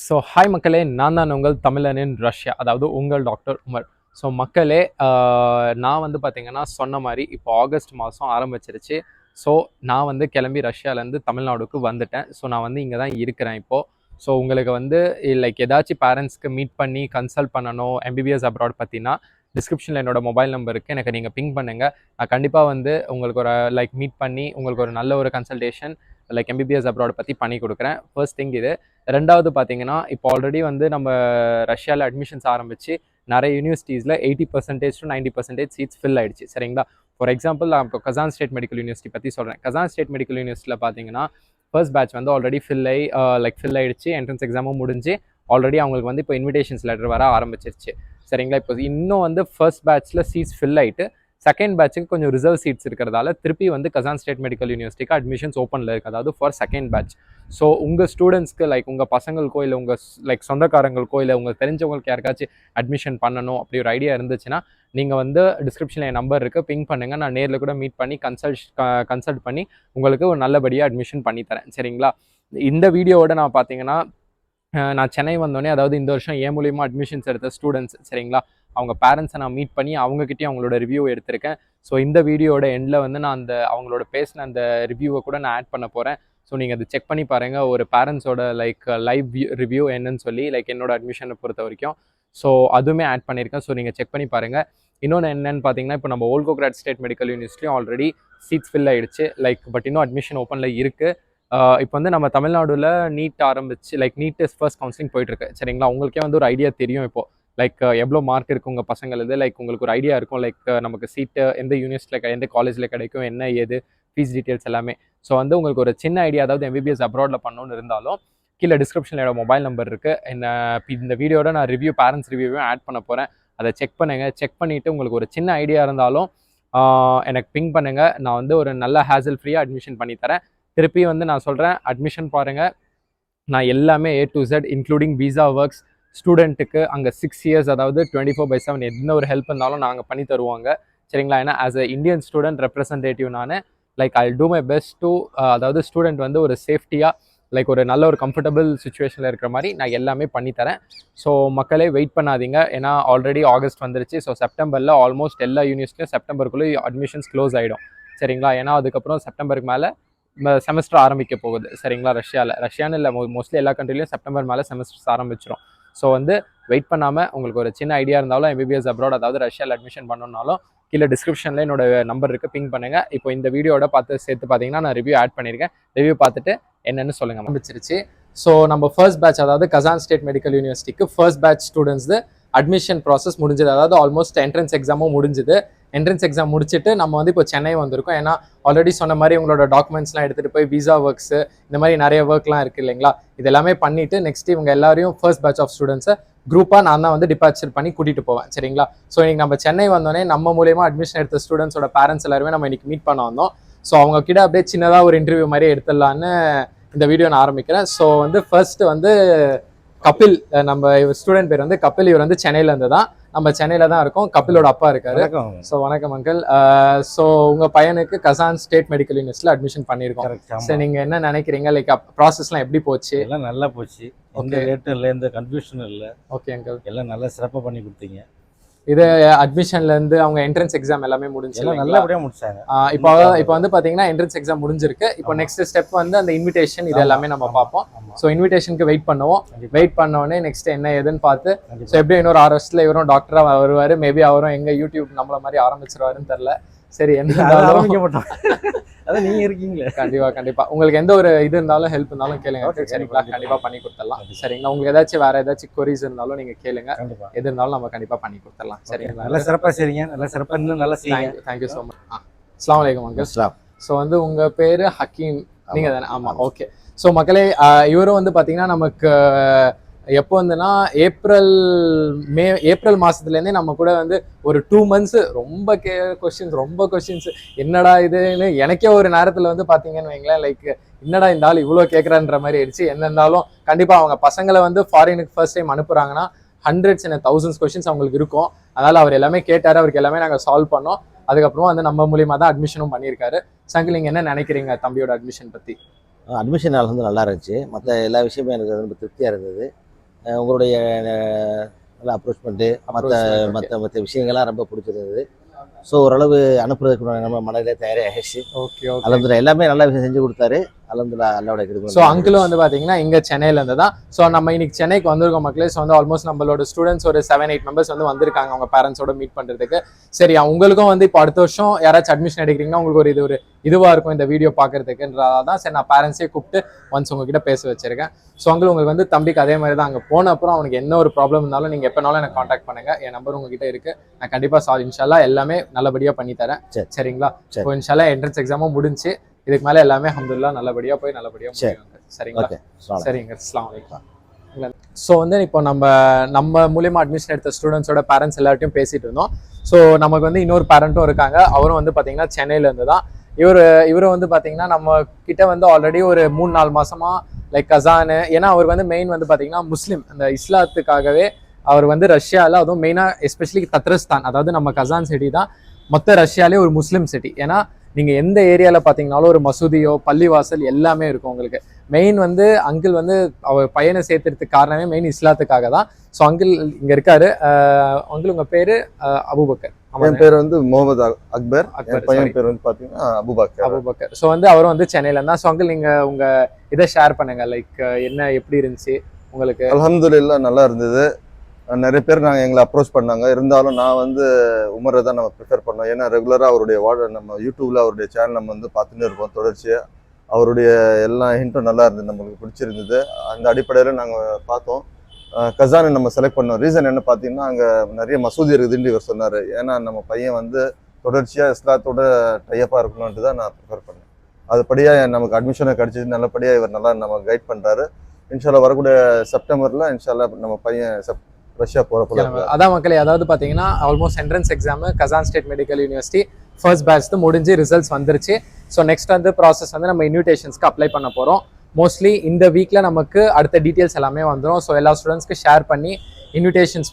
So hi மக்களே, நான் தான் உங்கள் தமிழன் இன் ரஷ்யா, அதாவது உங்கள் டாக்டர் உமர். ஸோ மக்களே, நான் வந்து பார்த்தீங்கன்னா சொன்ன மாதிரி இப்போ ஆகஸ்ட் மாதம் ஆரம்பிச்சிருச்சு. ஸோ நான் வந்து கிளம்பி ரஷ்யாவிலேருந்து தமிழ்நாடுக்கு வந்துட்டேன். ஸோ நான் வந்து இங்கே தான் இருக்கிறேன் இப்போது. ஸோ உங்களுக்கு வந்து லைக் ஏதாச்சும் பேரண்ட்ஸ்க்கு மீட் பண்ணி கன்சல்ட் பண்ணணும் எம்பிபிஎஸ் அப்ராட் பற்றினா டிஸ்கிரிப்ஷனில் என்னோட மொபைல் நம்பருக்கு எனக்கு நீங்கள் பிங் பண்ணுங்கள். நான் கண்டிப்பாக வந்து உங்களுக்கு ஒரு லைக் மீட் பண்ணி உங்களுக்கு ஒரு நல்ல ஒரு கன்சல்டேஷன் லைக் எம்பிபிஎஸ் அப்ராட் பற்றி பண்ணி கொடுக்குறேன். ஃபர்ஸ்ட் திங் இது. ரெண்டாவது பார்த்தீங்கன்னா இப்போ ஆல்ரெடி வந்து நம்ம ரஷ்யாவில் அட்மிஷன்ஸ் ஆரம்பித்து நிறைய யூனிவர்சிட்டிஸில் 80% to 90% சீட்ஸ் ஃபில் ஆகிடுச்சு. சரிங்களா? ஃபார் எக்ஸாம்பிள் நான் இப்போ கசான் ஸ்டேட் மெடிக்கல் யூனிவர்சிட்டி பற்றி சொல்கிறேன். கசான் ஸ்டேட் மெடிக்கல் யூனிவர்சிட்டியில் பார்த்தீங்கன்னா ஃபர்ஸ்ட் பேட்ச் வந்து ஆல்ரெடி ஃபில் ஆகிடுச்சு. என்ட்ரன்ஸ் எக்ஸாமும் முடிஞ்சு ஆல்ரெடி அவங்களுக்கு வந்து இப்போ இன்விடேஷன்ஸ் லெட்டர் வர ஆரம்பிச்சிருச்சு. சரிங்களா? இப்போ இன்னும் வந்து ஃபர்ஸ்ட் பேட்ச்சில் சீட்ஸ் ஃபில் ஆகிட்டு செகண்ட் பேட்சுக்கு கொஞ்சம் ரிசர்வ் சீட்ஸ் இருக்கிறதால திருப்பி வந்து கசான் ஸ்டேட் மெடிக்கல் யூனிவர்சிட்டிக்கு அட்மிஷன்ஸ் ஓப்பனில் இருக்குது, அதாவது ஃபார் செகண்ட் பேட்ச். ஸோ உங்கள் ஸ்டூடெண்ட்ஸ்க்கு லைக் உங்கள் பசங்களுக்கோ இல்லை உங்கள் லைக் சொந்தக்காரங்களுக்கோ இல்லை உங்களுக்கு தெரிஞ்சவங்களுக்கு யாருக்காச்சும் அட்மிஷன் பண்ணணும் அப்படி ஒரு ஐடியா இருந்துச்சுன்னா நீங்கள் வந்து டிஸ்கிரிப்ஷனில் என் நம்பர் இருக்குது, பிங் பண்ணுங்கள். நான் நேரில் கூட மீட் பண்ணி கன்சல்ட் பண்ணி உங்களுக்கு ஒரு நல்லபடியாக அட்மிஷன் பண்ணித்தரேன். சரிங்களா? இந்த வீடியோவோட நான் பார்த்தீங்கன்னா நான் சென்னை வந்தோடனே, அதாவது இந்த வருஷம் ஏன் மூலியமாக அட்மிஷன்ஸ் எடுத்த ஸ்டூடெண்ட்ஸ் சரிங்களா, அவங்க பேரண்ட்ஸை நான் மீட் பண்ணி அவங்ககிட்டயும் அவங்களோட ரிவ்யூ எடுத்திருக்கேன். ஸோ இந்த வீடியோட எண்டில் வந்து நான் அவங்களோட பேசின அந்த ரிவ்யூவை கூட நான் ஆட் பண்ண போகிறேன். ஸோ நீங்கள் அதை செக் பண்ணி பாருங்கள், ஒரு பேரண்ட்ஸோட லைக் லைவ் ரிவ்யூ என்னன்னு சொல்லி லைக் என்னோட அட்மிஷனை பொறுத்த வரைக்கும். ஸோ அதுவுமே ஆட் பண்ணியிருக்கேன். ஸோ நீங்கள் செக் பண்ணி பாருங்கள். இன்னொன்று என்னென்னு பார்த்தீங்கன்னா, இப்போ நம்ம ஓல்கோகிராட் ஸ்டேட் மெடிக்கல் யூனிவர்சிட்டியும் ஆல்ரெடி சீட்ஸ் ஃபில் ஆகிடுச்சு லைக், பட் இன்னும் அட்மிஷன் ஓப்பனில் இருக்குது. இப்போ வந்து நம்ம தமிழ்நாடுல நீட் ஆரம்பிச்சு லைக் நீட் ஃபர்ஸ்ட் கவுன்சிலிங் போயிட்டுருக்கு. சரிங்களா? உங்களுக்கே வந்து ஒரு ஐடியா தெரியும் இப்போது லைக் எவ்வளோ மார்க் இருக்குது உங்கள் பசங்களுக்கு, லைக் உங்களுக்கு ஒரு ஐடியா இருக்கும் லைக் நமக்கு சீட்டு எந்த யூனிவர்சிட்டியில் எந்த காலேஜில் கிடைக்கும், என்ன ஏது ஃபீஸ் டீட்டெயில்ஸ் எல்லாமே. ஸோ வந்து உங்களுக்கு ஒரு சின்ன ஐடியா, அதாவது எம்பிபிஎஸ் அப்ராடில் பண்ணணும்னு இருந்தாலும் கீழே டிஸ்கிரிப்ஷனில் என்னோட மொபைல் நம்பர் இருக்குது. இந்த வீடியோட நான் பேரண்ட்ஸ் ரிவ்யூவும் ஆட் பண்ண போகிறேன். அதை செக் பண்ணுங்கள். செக் பண்ணிவிட்டு உங்களுக்கு ஒரு சின்ன ஐடியா இருந்தாலும் எனக்கு பிங் பண்ணுங்கள். நான் வந்து ஒரு நல்ல ஹேசல் ஃப்ரீயாக அட்மிஷன் பண்ணித்தரேன். திருப்பி வந்து நான் சொல்கிறேன், அட்மிஷன் பாருங்கள். நான் எல்லாமே A to Z including visa works, ஸ்டூடெண்ட்டுக்கு அங்கே 6 years அதாவது 24/7 எந்த ஒரு ஹெல்ப் இருந்தாலும் நாங்கள் பண்ணி தருவாங்க. சரிங்களா? ஏன்னா as a Indian student representative நான் like I do my best to அதாவது ஸ்டூடெண்ட் வந்து ஒரு சேஃப்டியாக லைக் ஒரு நல்ல ஒரு கம்ஃபர்டபுள் சுச்சுவேஷனில் இருக்கிற மாதிரி நான் எல்லாமே பண்ணித்தரேன். ஸோ மக்களே வெயிட் பண்ணாதீங்க, ஏன்னா ஆல்ரெடி ஆகஸ்ட் வந்துருச்சு. ஸோ செப்டம்பரில் ஆல்மோஸ்ட் எல்லா யூனிவர்சிட்டியும் செப்டம்பருக்குள்ளே அட்மிஷன்ஸ் க்ளோஸ் ஆகிடும். சரிங்களா? ஏன்னா அதுக்கப்புறம் செப்டம்பருக்கு மேலே செமஸ்டர் ஆரம்பிக்க போகுது. சரிங்களா? ரஷ்யான்னு இல்லை, மோஸ்ட்லி எல்லா கண்ட்ரிலையும் செப்டம்பர் மேலே செமஸ்டர்ஸ் ஆரம்பிச்சிடும். ஸோ வந்து வெயிட் பண்ணாமல் உங்களுக்கு ஒரு சின்ன ஐடியா இருந்தாலும் எம்பிபிஎஸ் அப்ராட் அதாவது ரஷ்யாவில் அட்மிஷன் பண்ணணுன்னாலும் கீழே டிஸ்கிரிப்ஷனில் என்னோட நம்பர் இருக்குது, பிங் பண்ணுங்கள். இப்போ இந்த வீடியோட சேர்த்து பார்த்தீங்கன்னா நான் ரிவ்யூ ஆட் பண்ணியிருக்கேன். ரிவ்யூ பார்த்துட்டு என்னென்னு சொல்லுங்கள். ஆரம்பிச்சிருச்சு. ஸோ நம்ம ஃபர்ஸ்ட் பேட்ச் அதாவது கசான் ஸ்டேட் மெடிக்கல் யூனிவர்சிட்டிக்கு first batch students admission process முடிஞ்சது, அதாவது ஆல்மோஸ்ட் என்ட்ரன்ஸ் எக்ஸாமும் முடிஞ்சுது. என்ட்ரன்ஸ் எக்ஸாம் முடிச்சுட்டு நம்ம வந்து இப்போ சென்னை வந்திருக்கோம். ஏன்னா ஆல்ரெடி சொன்ன மாதிரி உங்களோட டாக்குமெண்ட்ஸ்லாம் எடுத்துகிட்டு போய் விசா ஒர்க்ஸு இந்த மாதிரி நிறைய ஒர்க்லாம் இருக்குது இல்லைங்களா, இது எல்லாமே பண்ணிவிட்டு நெக்ஸ்ட் இவங்க எல்லாரையும் ஃபர்ஸ்ட் பேட்ச் ஆஃப் ஸ்டூடெண்ட்ஸை குரூப்பாக நான் தான் வந்து டிபார்ச்சர் பண்ணி கூட்டிகிட்டு போவேன். சரிங்களா? ஸோ இன்றைக்கி நம்ம சென்னை வந்தோடனே நம்ம மூலியமாக அட்மிஷன் எடுத்த ஸ்டூடெண்ட்ஸோட பேரண்ட்ஸ் எல்லாருமே நம்ம இன்றைக்கி மீட் பண்ண வந்தோம். ஸோ அவங்க கிட்ட அப்படியே சின்னதாக ஒரு இன்டர்வியூ மாதிரி எடுத்துடலான்னு இந்த வீடியோ நான் ஆரம்பிக்கிறேன். ஸோ வந்து ஃபர்ஸ்ட் வந்து கபில், நம்ம ஸ்டூடெண்ட் பேர் வந்து கபில். இவர் வந்து சென்னையிலேருந்து தான், நம்ம சென்னையில தான் இருக்கோம். கபிலோட அப்பா இருக்காரு. ஸோ வணக்கம் அங்கிள். ஸோ உங்கள் பையனுக்கு கசான் ஸ்டேட் மெடிக்கல் யூனிவர்சிட்டியில் அட்மிஷன் பண்ணியிருக்கோம். ஸோ நீங்கள் என்ன நினைக்கிறீங்க, லைக் ப்ராசஸ்லாம் எப்படி போச்சு? எல்லாம் நல்லா போச்சு. எந்த ரேட்டும் இல்லை, எந்த கன்ஃபியூஷனும் இல்லை. ஓகே அங்கிள், எல்லாம் நல்லா சிறப்பாக பண்ணி கொடுத்தீங்க. இது அட்மிஷன்லேருந்து அவங்க என்ட்ரன்ஸ் எக்ஸாம் எல்லாமே முடிஞ்சு நல்லபடியாக முடிச்சாங்க. இப்போ வந்து பார்த்தீங்கன்னா என்ட்ரன்ஸ் எக்ஸாம் முடிஞ்சிருக்கு. இப்போ நெக்ஸ்ட் ஸ்டெப் வந்து அந்த இன்விடேஷன், இது எல்லாமே நம்ம பார்ப்போம். ஸோ இன்விடேஷனுக்கு வெயிட் பண்ணுவோம். வெயிட் பண்ணோடனே நெக்ஸ்ட் என்ன ஏதுன்னு பார்த்து, ஸோ எப்படி இன்னொரு 6 வருஷத்துல இவரும் டாக்டராக வருவார். மேபி அவரும் எங்கள் யூடியூப் நம்மள மாதிரி ஆரம்பிச்சிருவாருன்னு தெரில. சரி, என்ன ஆரம்பிக்க மாட்டோம், அதான் நீங்கள் இருக்கீங்களே. கண்டிப்பாக உங்களுக்கு எந்த ஒரு இது இருந்தாலும் ஹெல்ப் இருந்தாலும் கேளுங்க. சரிங்களா? கண்டிப்பாக பண்ணி கொடுத்துடலாம். சரிங்களா? உங்களுக்கு ஏதாச்சும் வேற ஏதாச்சும் கொரிஸ் இருந்தாலும் நீங்கள் கேளுங்க. எது இருந்தாலும் நம்ம கண்டிப்பாக பண்ணி கொடுத்துடலாம். சரிங்களா? நல்லா சிறப்பாக சரிங்க, நல்லா சிறப்பாக இன்னும் நல்லா செய்யுங்க. Thank you so much. அஸ்ஸலாமு அலைக்கும் அங்கிள். ஸோ வந்து உங்கள் பேர் ஹக்கீம், நீங்கள் தானே? ஆமாம், ஓகே. ஸோ மக்களே, இவரும் வந்து பார்த்தீங்கன்னா நமக்கு எப்போ வந்துன்னா ஏப்ரல் மாதத்துலேருந்தே நம்ம கூட வந்து ஒரு 2 months ரொம்ப கொஷின்ஸ் என்னடா இதுன்னு எனக்கே ஒரு நேரத்தில் வந்து பார்த்தீங்கன்னு வைங்களேன், லைக் என்னடா இந்த ஆள் இவ்வளோ கேட்குறான்ற மாதிரி ஆயிடுச்சு. என்ன இருந்தாலும் கண்டிப்பாக அவங்க பசங்களை வந்து ஃபாரினுக்கு ஃபர்ஸ்ட் டைம் அனுப்புகிறாங்கன்னா hundreds and thousands கொஷின்ஸ் அவங்களுக்கு இருக்கும். அதனால் அவர் எல்லாமே கேட்டார், அவருக்கு எல்லாமே நாங்கள் சால்வ் பண்ணோம். அதுக்கப்புறமா வந்து நம்ம மூலியமாக தான் அட்மிஷனும் பண்ணியிருக்காரு. சங்கில், நீங்கள் என்ன நினைக்கிறீங்க தம்பியோட அட்மிஷன் பற்றி? அட்மிஷன் வந்து நல்லா இருந்துச்சு. மற்ற எல்லா விஷயமும் எனக்கு ரொம்ப திருப்தியாக இருந்தது. உங்களுடைய நல்ல அப்ரோச்மெண்ட்டு மற்ற Approachment, okay. மற்ற மற்ற விஷயங்கள்லாம் ரொம்ப பிடிச்சிருந்தது. ஸோ ஓரளவு அனுப்புறதுக்கு நம்ம மனதிலே தயாராகிடுச்சு. Okay okay. அல்ஹம்துலில்லாஹ் எல்லாமே நல்லா செஞ்சு கொடுத்தாரு. அல்ஹம்துலில்லாஹ் அல்லாஹ்வுடைய கிருபை. ஸோ அங்கிளும் வந்து பார்த்தீங்கன்னா இங்கே சென்னையிலேருந்து தான். ஸோ நம்ம இன்னைக்கு சென்னைக்கு வந்திருக்கோம் மக்களே. ஸோ வந்து ஆல்மோஸ்ட் நம்மளோட ஸ்டூடெண்ட்ஸ் ஒரு 7-8 மெம்பர்ஸ் வந்து வந்திருக்காங்க அவங்க பேரண்ட்ஸோட மீட் பண்ணுறதுக்கு. சரி, உங்களுக்கும் வந்து இப்போ அடுத்த வருஷம் யாராச்சும் அட்மிஷன் எடுக்கிறீங்கன்னா உங்களுக்கு ஒரு இதுவாக இருக்கும் இந்த வீடியோ பார்க்கறதுக்குன்றதால தான் சரி நான் பேரண்ட்ஸே கூப்பிட்டு ஒன்ஸ் உங்ககிட்ட பேச வச்சிருக்கேன். ஸோ அங்கிள் உங்களுக்கு வந்து தம்பிக்கு அதே மாதிரி தான் அங்கே போன அப்புறம் அவனுக்கு என்ன ஒரு ப்ராப்ளம் இருந்தாலும் நீங்கள் எப்போனாலும் எனக்கு காண்டாக்ட் பண்ணுங்க. என் நம்பர் உங்ககிட்ட இருக்கு. நான் கண்டிப்பாக இன்ஷால்லா எல்லாமே நல்லபடியாக பண்ணி தரேன். சரிங்களா? இப்போ இன்ஷால்லா என்ட்ரன்ஸ் எக்ஸாமும் முடிஞ்சு இதுக்கு மேலே எல்லாமே அல்ஹம்துலில்லாஹ் நல்லபடியாக போய் நல்லபடியாக முடியுங்க. சரிங்களா? சரிங்க. அஸ்ஸலாமு அலைக்கும். ஸோ வந்து இப்போ நம்ம மூலியமாக அட்மிஷன் எடுத்த ஸ்டூடெண்ட்ஸோட பேரண்ட்ஸ் எல்லார்ட்டையும் பேசிட்டு இருந்தோம். ஸோ நமக்கு வந்து இன்னொரு பேரண்ட்டும் இருக்காங்க. அவரும் வந்து பார்த்தீங்கன்னா சென்னையிலேருந்து தான். இவரும் வந்து பார்த்தீங்கன்னா நம்ம கிட்ட வந்து ஆல்ரெடி ஒரு 3-4 மாசமா லைக் கசானு, ஏன்னா அவருக்கு வந்து மெயின் வந்து பார்த்தீங்கன்னா முஸ்லீம், அந்த இஸ்லாத்துக்காகவே அவர் வந்து ரஷ்யாவில், அதுவும் மெயினாக எஸ்பெஷலி தத்ரஸ்தான், அதாவது நம்ம கசான் சிட்டி தான் மொத்த ரஷ்யாலே ஒரு முஸ்லீம் சிட்டி. ஏன்னா நீங்கள் எந்த ஏரியாவில் பார்த்தீங்கனாலும் ஒரு மசூதியோ பள்ளிவாசல் எல்லாமே இருக்கும் உங்களுக்கு. மெயின் வந்து அங்கிள் வந்து அவர் பையனை சேர்த்துறதுக்கு காரணமே மெயின் இஸ்லாத்துக்காக தான். ஸோ அங்கிள் இங்கே இருக்காரு. அங்கிள் உங்கள் பேர் அபூபக்கர்? என் பேர் வந்து முகமது அக்பர். பையன் பேர் வந்து பாத்தீங்கன்னா அபூபக்கர். ஸோ வந்து அவரும் வந்து சென்னையில இருந்தா. ஸோ அங்கிள் நீங்க உங்க இதை ஷேர் பண்ணுங்க, லைக் என்ன எப்படி இருந்துச்சு உங்களுக்கு? அல்ஹம்துலில்லாஹ் நல்லா இருந்தது. நிறைய பேர் எங்களை அப்ரோச் பண்ணாங்க. இருந்தாலும் நான் வந்து உமரை தான் நம்ம ப்ரிஃபர் பண்ணோம். ஏன்னா ரெகுலராக அவருடைய நம்ம யூடியூப்ல அவருடைய சேனல் நம்ம வந்து பார்த்துன்னு இருப்போம் தொடர்ச்சியாக. அவருடைய எல்லா ஹிண்ட்டும் நல்லா இருந்தது, நம்மளுக்கு பிடிச்சிருந்தது. அந்த அடிப்படையில் நாங்கள் பார்த்தோம். கசானை நம்ம செலக்ட் பண்ணோம். ரீசன் என்ன பார்த்தீங்கன்னா அங்கே நிறைய மசூதி இருக்குதுன்னு இவர் சொன்னார். ஏன்னா நம்ம பையன் வந்து தொடர்ச்சியாக இஸ்லாத்தோட டைப்பாக இருக்கணும்ன்ட்டு தான் நான் ப்ரிஃபர் பண்ணேன். அதுபடியாக நமக்கு அட்மிஷனை கிடச்சிது. நல்லபடியாக இவர் நல்லா நம்ம கைட் பண்ணுறாரு. இன்ஷால்லா வரக்கூடிய செப்டம்பரில் இன்ஷால்லா நம்ம பையன் ரஷ்யா போகிற. அதான் மக்களே, அதாவது பார்த்தீங்கன்னா almost entrance exam Kazan state medical university first batch முடிஞ்சு ரிசல்ட்ஸ் வந்துருச்சு. ஸோ நெக்ஸ்ட் வந்து ப்ராசஸ் வந்து நம்ம இன்விடேஷன்ஸ்க்கு அப்ளை பண்ண போகிறோம். மோஸ்ட்லி இந்த வீக்கில் நமக்கு அடுத்த டீட்டெயில்ஸ் எல்லாமே வந்துடும். ஸோ எல்லா ஸ்டூடெண்ட்ஸ்க்கு ஷேர் பண்ணி இன்விடேஷன்ஸ்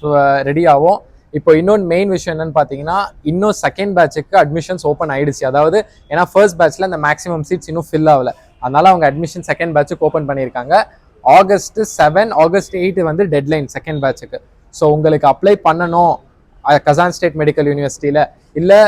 ரெடி ஆகும். இப்போ இன்னொன்று மெயின் விஷயம் என்னன்னு பார்த்தீங்கன்னா இன்னும் செகண்ட் பேட்சுக்கு அட்மிஷன்ஸ் ஓப்பன் ஆயிடுச்சு. அதாவது ஏன்னா ஃபர்ஸ்ட் பேட்ச்ல அந்த மேக்ஸிமம் சீட்ஸ் இன்னும் ஃபில் ஆகல, அதனால அவங்க அட்மிஷன் செகண்ட் பேட்சுக்கு ஓப்பன் பண்ணியிருக்காங்க. August 7, August 8 வந்து டெட்லைன் செகண்ட் பேட்சுக்கு. ஸோ உங்களுக்கு அப்ளை பண்ணணும் கசான் ஸ்டேட் மெடிக்கல் யூனிவர்சிட்டியில், இல்லை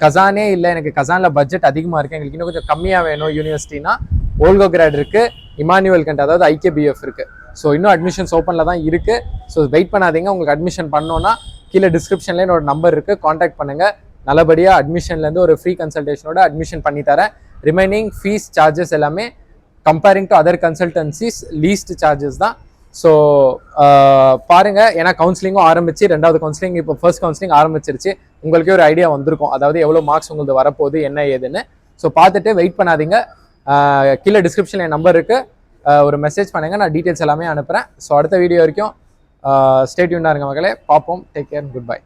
கசானே இல்லை எனக்கு கசானில் பட்ஜெட் அதிகமாக இருக்குது, எங்களுக்கு இன்னும் கொஞ்சம் கம்மியாக வேணும் யூனிவர்சிட்டினா வோல்கோகிராட் இருக்குது, இமானுவேல் கண்ட் அதாவது IKBF இருக்குது. ஸோ இன்னும் அட்மிஷன்ஸ் ஓப்பனில் தான் இருக்குது. ஸோ வெயிட் பண்ணாதீங்க. உங்களுக்கு அட்மிஷன் பண்ணோன்னா கீழே டிஸ்கிரிப்ஷன்லேயே என்னோட நம்பர் இருக்குது, காண்டாக்ட் பண்ணுங்கள். நல்லபடியாக அட்மிஷன்லேருந்து ஒரு ஃப்ரீ கன்சல்டேஷனோட அட்மிஷன் பண்ணி தரேன். ரிமைனிங் ஃபீஸ் சார்ஜஸ் எல்லாமே comparing to other consultancies least charges தான். ஸோ பாருங்க, ஏன்னா கவுன்சிலிங்கும் ஆரம்பிச்சு, ரெண்டாவது கவுன்சிலிங் இப்போ ஃபர்ஸ்ட் கவுன்சிலிங் ஆரம்பிச்சிருச்சு. உங்களுக்கே ஒரு ஐடியா வந்திருக்கும், அதாவது எவ்வளோ மார்க்ஸ் உங்களுக்கு வரப்போகுது என்ன ஏதுன்னு. ஸோ பார்த்துட்டு வெயிட் பண்ணாதீங்க. கீழே டிஸ்கிரிப்ஷனில் என் நம்பர் இருக்கு, ஒரு மெசேஜ் பண்ணுங்க, நான் டீட்டெயில்ஸ் எல்லாமே அனுப்புகிறேன். ஸோ அடுத்த வீடியோ வரைக்கும் ஸ்டே டியூன்டா இருங்க மக்களே. பார்ப்போம். Take care, good bye.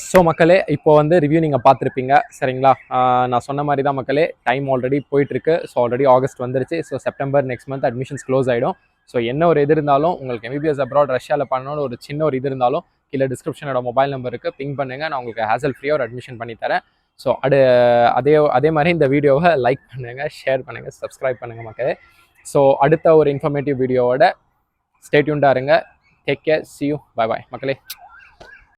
So மக்களே, இப்போ வந்து ரிவ்யூ நீங்கள் பார்த்துருப்பீங்க சரிங்களா? நான் சொன்ன மாதிரி தான் மக்களே, டைம் ஆல்ரெடி போயிட்டுருக்கு. ஸோ ஆல்ரெடி ஆகஸ்ட் வந்துருச்சு. So September next month admissions close ஆகிடும். ஸோ என்ன ஒரு இது இருந்தாலும் உங்களுக்கு MBBS அப்ராட் ரஷ்யாவில் பண்ணணும்னு ஒரு சின்ன ஒரு இது இருந்தாலும் கீழே டிஸ்கிரிப்ஷனோட மொபைல் நம்பருக்கு பிங் பண்ணுங்கள், நான் உங்களுக்கு ஹேசல் ஃப்ரீயாக ஒரு அட்மிஷன் பண்ணி தரேன். ஸோ அதே மாதிரி இந்த வீடியோவை லைக் பண்ணுங்கள், ஷேர் பண்ணுங்கள், சப்ஸ்கிரைப் பண்ணுங்கள் மக்களே. ஸோ அடுத்த ஒரு இன்ஃபர்மேட்டிவ் வீடியோவோட ஸ்டே டியூன்டா இருங்க. Take care, see you, bye bye மக்களே.